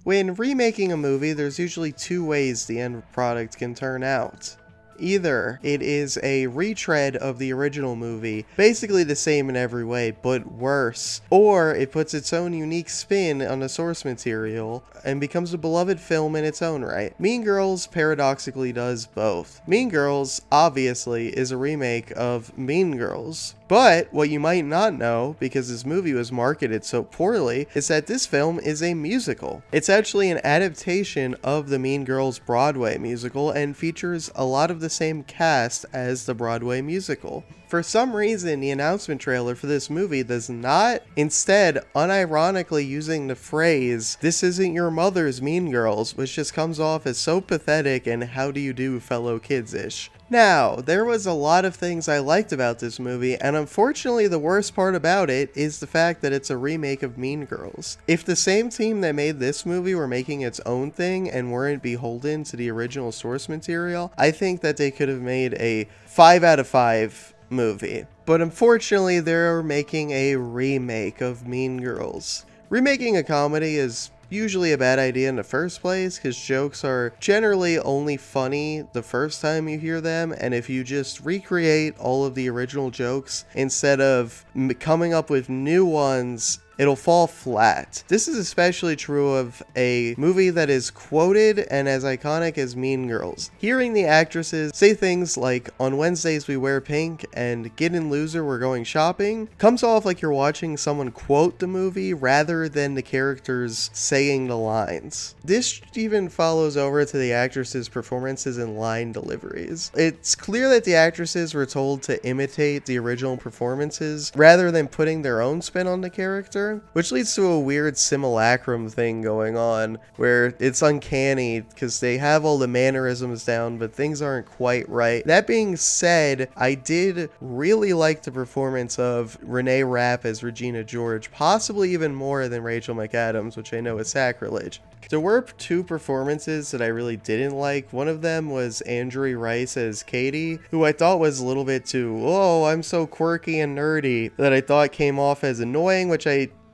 When remaking a movie, there's usually two ways the end product can turn out. Either it is a retread of the original movie, basically the same in every way, but worse, or it puts its own unique spin on the source material and becomes a beloved film in its own right. Mean Girls paradoxically does both. Mean Girls, obviously, is a remake of Mean Girls. But what you might not know, because this movie was marketed so poorly, is that this film is a musical. It's actually an adaptation of the Mean Girls Broadway musical and features a lot of the same cast as the Broadway musical. For some reason, the announcement trailer for this movie does not, instead unironically using the phrase, "This isn't your mother's Mean Girls," which just comes off as so pathetic and how do you do fellow kids-ish. Now, there was a lot of things I liked about this movie, and unfortunately the worst part about it is the fact that it's a remake of Mean Girls. If the same team that made this movie were making its own thing and weren't beholden to the original source material, I think that they could have made a 5 out of 5 movie. But unfortunately, they're making a remake of Mean Girls. Remaking a comedy is usually a bad idea in the first place, because jokes are generally only funny the first time you hear them, and if you just recreate all of the original jokes instead of coming up with new ones, it'll fall flat. This is especially true of a movie that is quoted and as iconic as Mean Girls. Hearing the actresses say things like, "On Wednesdays we wear pink," and "Get in loser, we're going shopping," comes off like you're watching someone quote the movie rather than the characters saying the lines. This even follows over to the actresses' performances and line deliveries. It's clear that the actresses were told to imitate the original performances rather than putting their own spin on the character, which leads to a weird simulacrum thing going on where it's uncanny because they have all the mannerisms down but things aren't quite right. That being said, I did really like the performance of Renee Rapp as Regina George, possibly even more than Rachel McAdams, which I know is sacrilege. There were two performances that I really didn't like. One of them was Andrew Rice as Katie, who I thought was a little bit too, "Oh, I'm so quirky and nerdy," that I thought came off as annoying, which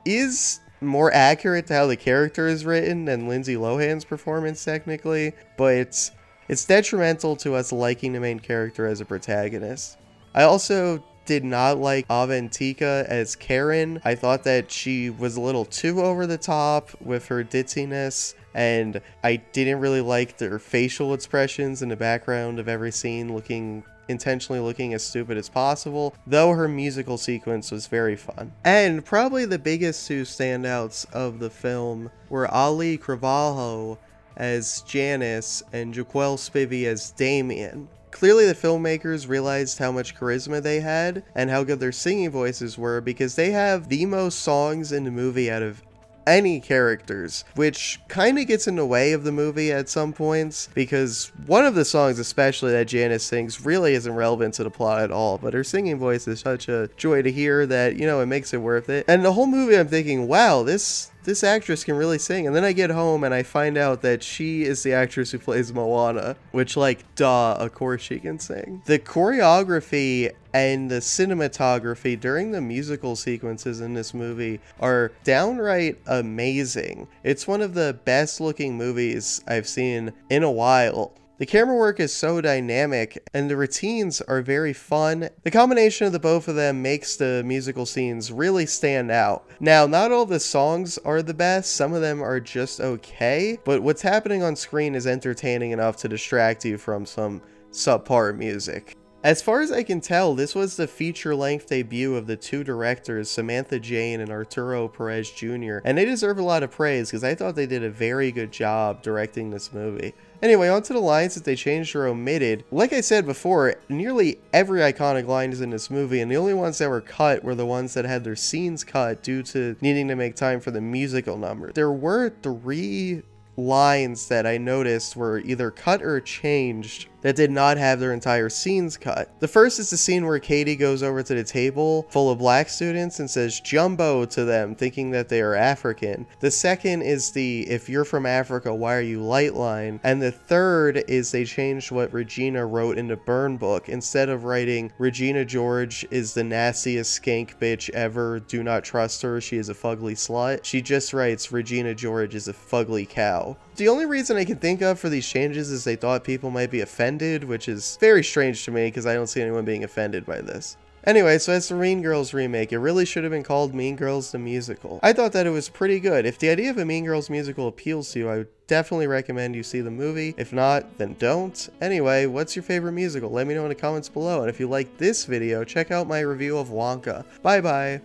is more accurate to how the character is written than Lindsay Lohan's performance technically, but it's detrimental to us liking the main character as a protagonist. I also did not like Avantika as Karen. I thought that she was a little too over the top with her ditziness, and I didn't really like their facial expressions in the background of every scene intentionally looking as stupid as possible, though her musical sequence was very fun. And probably the biggest two standouts of the film were Auli'i Cravalho as Janice and Jaquel Spivey as Damien. Clearly the filmmakers realized how much charisma they had and how good their singing voices were, because they have the most songs in the movie out of any characters, which kind of gets in the way of the movie at some points, because one of the songs especially that Janice sings really isn't relevant to the plot at all, but her singing voice is such a joy to hear that, you know, it makes it worth it. And the whole movie I'm thinking, wow, this actress can really sing, and then I get home and I find out that she is the actress who plays Moana, which, like, duh, of course she can sing. The choreography and the cinematography during the musical sequences in this movie are downright amazing. It's one of the best looking movies I've seen in a while. The camera work is so dynamic, and the routines are very fun. The combination of the both of them makes the musical scenes really stand out. Now, not all the songs are the best, some of them are just okay, but what's happening on screen is entertaining enough to distract you from some subpar music. As far as I can tell, this was the feature-length debut of the two directors, Samantha Jane and Arturo Perez Jr., and they deserve a lot of praise because I thought they did a very good job directing this movie. Anyway, onto the lines that they changed or omitted. Like I said before, nearly every iconic line is in this movie, and the only ones that were cut were the ones that had their scenes cut due to needing to make time for the musical number. There were 3 lines that I noticed were either cut or changed that did not have their entire scenes cut. The first is the scene where Katie goes over to the table full of black students and says "Jumbo" to them, thinking that they are African. The second is the "If you're from Africa, why are you light" line. And the third is they changed what Regina wrote in the burn book. Instead of writing "Regina George is the nastiest skank bitch ever, do not trust her, she is a fugly slut," she just writes "Regina George is a fugly cow." The only reason I can think of for these changes is they thought people might be offended, which is very strange to me because I don't see anyone being offended by this. Anyway, so as for Mean Girls Remake, it really should have been called Mean Girls the Musical. I thought that it was pretty good. If the idea of a Mean Girls musical appeals to you, I would definitely recommend you see the movie. If not, then don't. Anyway, what's your favorite musical? Let me know in the comments below. And if you like this video, check out my review of Wonka. Bye bye!